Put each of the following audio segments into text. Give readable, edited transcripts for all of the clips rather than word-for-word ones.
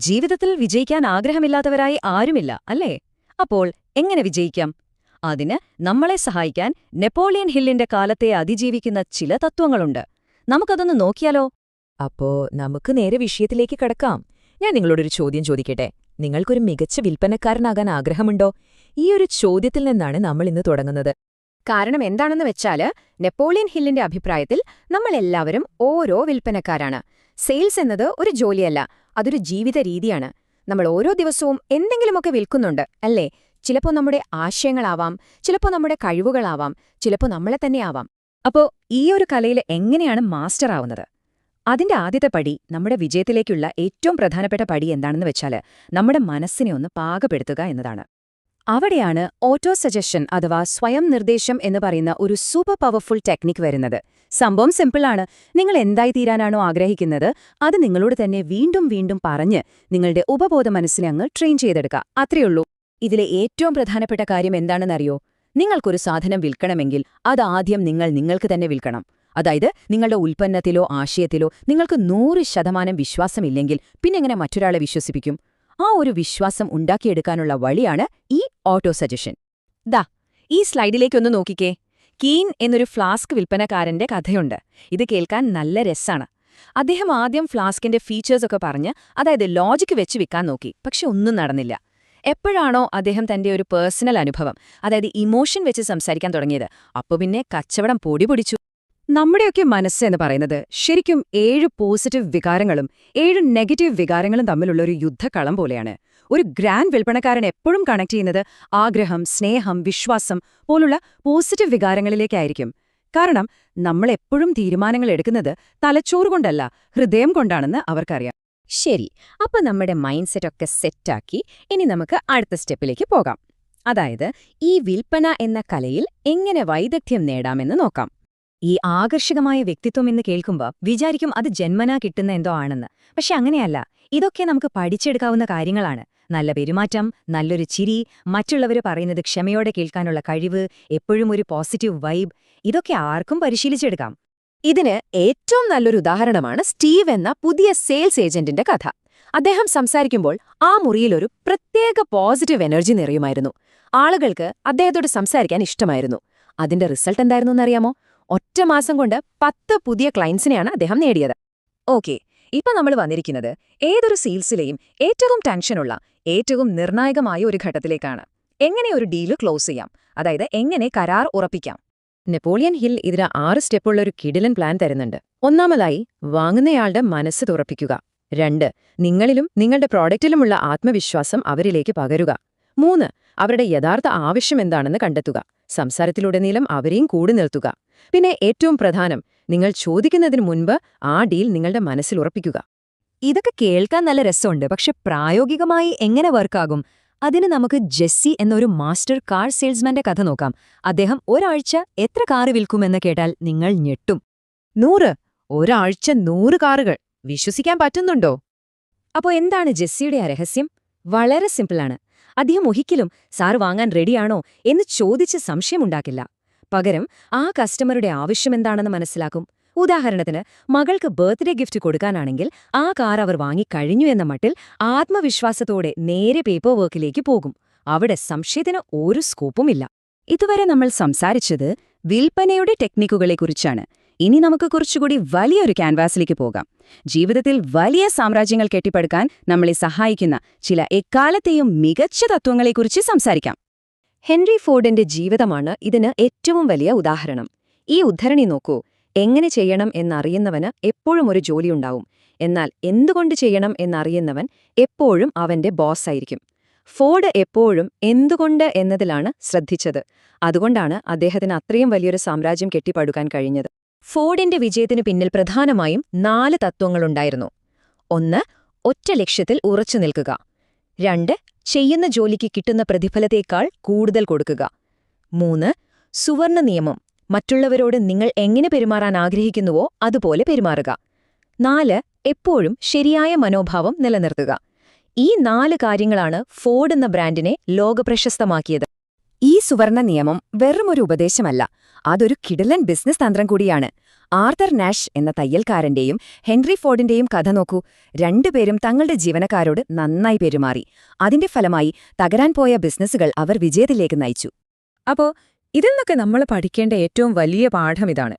ജീവിതത്തിൽ വിജയിക്കാൻ ആഗ്രഹമില്ലാത്തവരായി ആരുമില്ല അല്ലേ? അപ്പോൾ എങ്ങനെ വിജയിക്കാം? അതിന് നമ്മളെ സഹായിക്കാൻ നെപ്പോളിയൻ ഹില്ലിന്റെ കാലത്തെ അതിജീവിക്കുന്ന ചില തത്വങ്ങളുണ്ട്. നമുക്കതൊന്ന് നോക്കിയാലോ? അപ്പോ നമുക്ക് നേരെ വിഷയത്തിലേക്ക് കടക്കാം. ഞാൻ നിങ്ങളോടൊരു ചോദ്യം ചോദിക്കട്ടെ. നിങ്ങൾക്കൊരു മികച്ച വിൽപ്പനക്കാരനാകാൻ ആഗ്രഹമുണ്ടോ? ഈ ഒരു ചോദ്യത്തിൽ നിന്നാണ് നമ്മൾ ഇന്ന് തുടങ്ങുന്നത്. കാരണം എന്താണെന്ന് വെച്ചാല് നെപ്പോളിയൻ ഹില്ലിന്റെ അഭിപ്രായത്തിൽ നമ്മളെല്ലാവരും ഓരോ വിൽപ്പനക്കാരാണ്. സെയിൽസ് എന്നത് ഒരു ജോലിയല്ല, അതൊരു ജീവിത രീതിയാണ്. നമ്മൾ ഓരോ ദിവസവും എന്തെങ്കിലുമൊക്കെ വിൽക്കുന്നുണ്ട് അല്ലേ? ചിലപ്പോൾ നമ്മുടെ ആശയങ്ങളാവാം, ചിലപ്പോൾ നമ്മുടെ കഴിവുകളാവാം, ചിലപ്പോൾ നമ്മളെ തന്നെയാവാം. അപ്പോ ഈ ഒരു കലയിൽ എങ്ങനെയാണ് മാസ്റ്റർ ആവുന്നത്? അതിന്റെ ആദ്യത്തെ പടി, നമ്മുടെ വിജയത്തിലേക്കുള്ള ഏറ്റവും പ്രധാനപ്പെട്ട പടി എന്താണെന്ന് വെച്ചാല് നമ്മുടെ മനസ്സിനെ ഒന്ന് പാകപ്പെടുത്തുക എന്നതാണ്. അവിടെയാണ് ഓട്ടോ സജഷൻ അഥവാ സ്വയം നിർദ്ദേശം എന്ന് പറയുന്ന ഒരു സൂപ്പർ പവർഫുൾ ടെക്നിക് വരുന്നത്. സംഭവം സിമ്പിളാണ്. നിങ്ങൾ എന്തായി തീരാനാണോ ആഗ്രഹിക്കുന്നത് അത് നിങ്ങളോട് തന്നെ വീണ്ടും വീണ്ടും പറഞ്ഞ് നിങ്ങളുടെ ഉപബോധ മനസ്സിനെ അങ്ങ് ട്രെയിൻ ചെയ്തെടുക്കുക. അത്രയുള്ളൂ. ഇതിലെ ഏറ്റവും പ്രധാനപ്പെട്ട കാര്യം എന്താണെന്നറിയോ? നിങ്ങൾക്കൊരു സാധനം വിൽക്കണമെങ്കിൽ അത് ആദ്യം നിങ്ങൾക്ക് തന്നെ വിൽക്കണം. അതായത് നിങ്ങളുടെ ഉൽപ്പന്നത്തിലോ ആശയത്തിലോ നിങ്ങൾക്ക് 100% വിശ്വാസമില്ലെങ്കിൽ പിന്നെങ്ങനെ മറ്റൊരാളെ വിശ്വസിപ്പിക്കും? ആ ഒരു വിശ്വാസം ഉണ്ടാക്കിയെടുക്കാനുള്ള വഴിയാണ് ഈ ഓട്ടോ സജഷൻ. ദാ ഈ സ്ലൈഡിലേക്കൊന്ന് നോക്കിക്കേ. കീൻ എന്നൊരു ഫ്ലാസ്ക് വിൽപ്പനക്കാരന്റെ കഥയുണ്ട്. ഇത് കേൾക്കാൻ നല്ല രസാണ്. അദ്ദേഹം ആദ്യം ഫ്ലാസ്കിന്റെ ഫീച്ചേഴ്സൊക്കെ പറഞ്ഞ്, അതായത് ലോജിക്ക് വെച്ച് വിൽക്കാൻ നോക്കി. പക്ഷെ ഒന്നും നടന്നില്ല. എപ്പോഴാണോ അദ്ദേഹം തന്റെ ഒരു പേഴ്സണൽ അനുഭവം, അതായത് ഇമോഷൻ വെച്ച് സംസാരിക്കാൻ തുടങ്ങിയത്, അപ്പൊ പിന്നെ കച്ചവടം പൊടിപൊടിച്ചു. നമ്മുടെയൊക്കെ മനസ്സ് എന്ന് പറയുന്നത് ശരിക്കും 7 പോസിറ്റീവ് വികാരങ്ങളും 7 നെഗറ്റീവ് വികാരങ്ങളും തമ്മിലുള്ള ഒരു യുദ്ധക്കളം പോലെയാണ്. ഒരു ഗ്രാൻഡ് വിൽപ്പനക്കാരൻ എപ്പോഴും കണക്ട് ചെയ്യുന്നത് ആഗ്രഹം, സ്നേഹം, വിശ്വാസം പോലുള്ള പോസിറ്റീവ് വികാരങ്ങളിലേക്കായിരിക്കും. കാരണം നമ്മളെപ്പോഴും തീരുമാനങ്ങൾ എടുക്കുന്നത് തലച്ചോറുകൊണ്ടല്ല, ഹൃദയം കൊണ്ടാണെന്ന് അവർക്കറിയാം. ശരി, അപ്പൊ നമ്മുടെ മൈൻഡ് സെറ്റൊക്കെ സെറ്റാക്കി ഇനി നമുക്ക് അടുത്ത സ്റ്റെപ്പിലേക്ക് പോകാം. അതായത് ഈ വിൽപ്പന എന്ന കലയിൽ എങ്ങനെ വൈദഗ്ധ്യം നേടാമെന്ന് നോക്കാം. ഈ ആകർഷകമായ വ്യക്തിത്വം എന്ന് കേൾക്കുമ്പോൾ വിചാരിക്കും അത് ജന്മനാ കിട്ടുന്ന എന്തോ ആണെന്ന്. പക്ഷെ അങ്ങനെയല്ല. ഇതൊക്കെ നമുക്ക് പഠിച്ചെടുക്കാവുന്ന കാര്യങ്ങളാണ്. നല്ല പെരുമാറ്റം, നല്ലൊരു ചിരി, മറ്റുള്ളവർ പറയുന്നത് ക്ഷമയോടെ കേൾക്കാനുള്ള കഴിവ്, എപ്പോഴും ഒരു പോസിറ്റീവ് വൈബ്, ഇതൊക്കെ ആർക്കും പരിശീലിച്ചെടുക്കാം. ഇതിന് ഏറ്റവും നല്ലൊരു ഉദാഹരണമാണ് സ്റ്റീവ് എന്ന പുതിയ സെയിൽസ് ഏജന്റിന്റെ കഥ. അദ്ദേഹം സംസാരിക്കുമ്പോൾ ആ മുറിയിലൊരു പ്രത്യേക പോസിറ്റീവ് എനർജി നിറയുമായിരുന്നു. ആളുകൾക്ക് അദ്ദേഹത്തോട് സംസാരിക്കാൻ ഇഷ്ടമായിരുന്നു. അതിന്റെ റിസൾട്ട് എന്തായിരുന്നു എന്നറിയാമോ? ഒറ്റ മാസം കൊണ്ട് 10 പുതിയ ക്ലയൻസിനെയാണ് അദ്ദേഹം നേടിയത്. ഓക്കെ, ഇപ്പൊ നമ്മൾ വന്നിരിക്കുന്നത് ഏതൊരു സെയിൽസിലെയും ഏറ്റവും ടെൻഷനുള്ള, ഏറ്റവും നിർണായകമായ ഒരു ഘട്ടത്തിലേക്കാണ്. എങ്ങനെ ഒരു ഡീല് ക്ലോസ് ചെയ്യാം, അതായത് എങ്ങനെ കരാർ ഉറപ്പിക്കാം. നെപ്പോളിയൻ ഹിൽ ഇതിന് 6 സ്റ്റെപ്പുള്ള ഒരു കിടിലൻ പ്ലാൻ തരുന്നുണ്ട്. ഒന്നാമതായി, വാങ്ങുന്നയാളുടെ മനസ്സ് തുറപ്പിക്കുക. 2, നിങ്ങളിലും നിങ്ങളുടെ പ്രോഡക്റ്റിലുമുള്ള ആത്മവിശ്വാസം അവരിലേക്ക് പകരുക. 3, അവരുടെ യഥാർത്ഥ ആവശ്യം എന്താണെന്ന് കണ്ടെത്തുക. സംസാരത്തിലുടനീളം അവരെയും കൂടി നിർത്തുക. പിന്നെ ഏറ്റവും പ്രധാനം, നിങ്ങൾ ചോദിക്കുന്നതിന് മുൻപ് ആ ഡീൽ നിങ്ങളുടെ മനസ്സിൽ ഉറപ്പിക്കുക. ഇതൊക്കെ കേൾക്കാൻ നല്ല രസമുണ്ട്, പക്ഷെ പ്രായോഗികമായി എങ്ങനെ വർക്കാകും? അതിന് നമുക്ക് ജെസ്സി എന്നൊരു മാസ്റ്റർ കാർ സെയിൽസ്മാന്റെ കഥ നോക്കാം. അദ്ദേഹം ഒരാഴ്ച എത്ര കാറ് വിൽക്കുമെന്ന് കേട്ടാൽ നിങ്ങൾ ഞെട്ടും. 100! ഒരാഴ്ച 100 കാറുകൾ! വിശ്വസിക്കാൻ പറ്റുന്നുണ്ടോ? അപ്പോ എന്താണ് ജെസ്സിയുടെ ആ രഹസ്യം? വളരെ സിമ്പിളാണ്. അദ്ദേഹം ഒരിക്കലും സാർ വാങ്ങാൻ റെഡിയാണോ എന്ന് ചോദിച്ച് സംശയമുണ്ടാക്കില്ല. പകരം ആ കസ്റ്റമറുടെ ആവശ്യമെന്താണെന്ന് മനസ്സിലാക്കും. ഉദാഹരണത്തിന്, മകൾക്ക് ബർത്ത്ഡേ ഗിഫ്റ്റ് കൊടുക്കാനാണെങ്കിൽ ആ കാർ അവർ വാങ്ങിക്കഴിഞ്ഞു എന്ന മട്ടിൽ ആത്മവിശ്വാസത്തോടെ നേരെ പേപ്പർ വർക്കിലേക്ക് പോകും. അവിടെ സംശയത്തിന് ഒരു സ്കോപ്പുമില്ല. ഇതുവരെ നമ്മൾ സംസാരിച്ചത് വിൽപ്പനയുടെ ടെക്നിക്കുകളെക്കുറിച്ചാണ്. ഇനി നമുക്ക് കുറച്ചുകൂടി വലിയൊരു ക്യാൻവാസിലേക്ക് പോകാം. ജീവിതത്തിൽ വലിയ സാമ്രാജ്യങ്ങൾ കെട്ടിപ്പടുക്കാൻ നമ്മളെ സഹായിക്കുന്ന ചില എക്കാലത്തെയും മികച്ച തത്വങ്ങളെക്കുറിച്ച് സംസാരിക്കാം. ഹെൻറി ഫോർഡിന്റെ ജീവിതമാണ് ഇതിന് ഏറ്റവും വലിയ ഉദാഹരണം. ഈ ഉദ്ധരണി നോക്കൂ. എങ്ങനെ ചെയ്യണം എന്നറിയുന്നവന് എപ്പോഴും ഒരു ജോലിയുണ്ടാവും. എന്നാൽ എന്തുകൊണ്ട് ചെയ്യണം എന്നറിയുന്നവൻ എപ്പോഴും അവന്റെ ബോസായിരിക്കും. ഫോർഡ് എപ്പോഴും എന്തുകൊണ്ട് എന്നതിലാണ് ശ്രദ്ധിച്ചത്. അതുകൊണ്ടാണ് അദ്ദേഹത്തിന് അത്രയും വലിയൊരു സാമ്രാജ്യം കെട്ടിപ്പടുക്കാൻ കഴിഞ്ഞത്. ഫോർഡിന്റെ വിജയത്തിനു പിന്നിൽ പ്രധാനമായും 4 തത്വങ്ങളുണ്ടായിരുന്നു. 1, ഒറ്റ ലക്ഷ്യത്തിൽ ഉറച്ചു നിൽക്കുക. 2, ചെയ്യുന്ന ജോലിക്ക് കിട്ടുന്ന പ്രതിഫലത്തേക്കാൾ കൂടുതൽ കൊടുക്കുക. 3, സുവർണ നിയമം, മറ്റുള്ളവരോട് നിങ്ങൾ എങ്ങനെ പെരുമാറാൻ ആഗ്രഹിക്കുന്നുവോ അതുപോലെ പെരുമാറുക. 4, എപ്പോഴും ശരിയായ മനോഭാവം നിലനിർത്തുക. ഈ 4 കാര്യങ്ങളാണ് ഫോർഡ് എന്ന ബ്രാൻഡിനെ ലോകപ്രശസ്തമാക്കിയത്. ഈ സുവർണ നിയമം വെറുമൊരു ഉപദേശമല്ല, അതൊരു കിടിലൻ ബിസിനസ് തന്ത്രം കൂടിയാണ്. ആർതർ നാഷ് എന്ന തയ്യൽക്കാരന്റെയും ഹെൻറി ഫോർഡിന്റെയും കഥ നോക്കൂ. രണ്ടുപേരും തങ്ങളുടെ ജീവനക്കാരോട് നന്നായി പെരുമാറി. അതിന്റെ ഫലമായി തകരാൻ പോയ ബിസിനസ്സുകൾ അവർ വിജയത്തിലേക്ക് നയിച്ചു. അപ്പോ ഇതിൽ നിന്നൊക്കെ നമ്മൾ പഠിക്കേണ്ട ഏറ്റവും വലിയ പാഠം ഇതാണ്: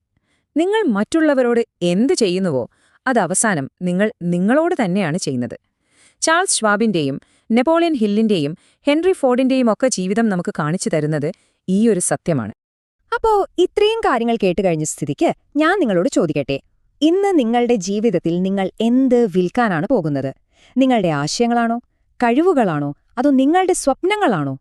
നിങ്ങൾ മറ്റുള്ളവരോട് എന്ത് ചെയ്യുന്നുവോ അത് അവസാനം നിങ്ങൾ നിങ്ങളോട് തന്നെയാണ് ചെയ്യുന്നത്. ചാൾസ് ഷ്വാബിന്റെയും നെപ്പോളിയൻ ഹില്ലിന്റെയും ഹെൻറി ഫോർഡിന്റെയും ഒക്കെ ജീവിതം നമുക്ക് കാണിച്ചു തരുന്നത് ഈയൊരു സത്യമാണ്. അപ്പോ ഇത്രയും കാര്യങ്ങൾ കേട്ടുകഴിഞ്ഞ സ്ഥിതിക്ക് ഞാൻ നിങ്ങളോട് ചോദിക്കട്ടെ, ഇന്ന് നിങ്ങളുടെ ജീവിതത്തിൽ നിങ്ങൾ എന്ത് വിൽക്കാനാണ് പോകുന്നത്? നിങ്ങളുടെ ആശയങ്ങളാണോ, കഴിവുകളാണോ, അതോ നിങ്ങളുടെ സ്വപ്നങ്ങളാണോ?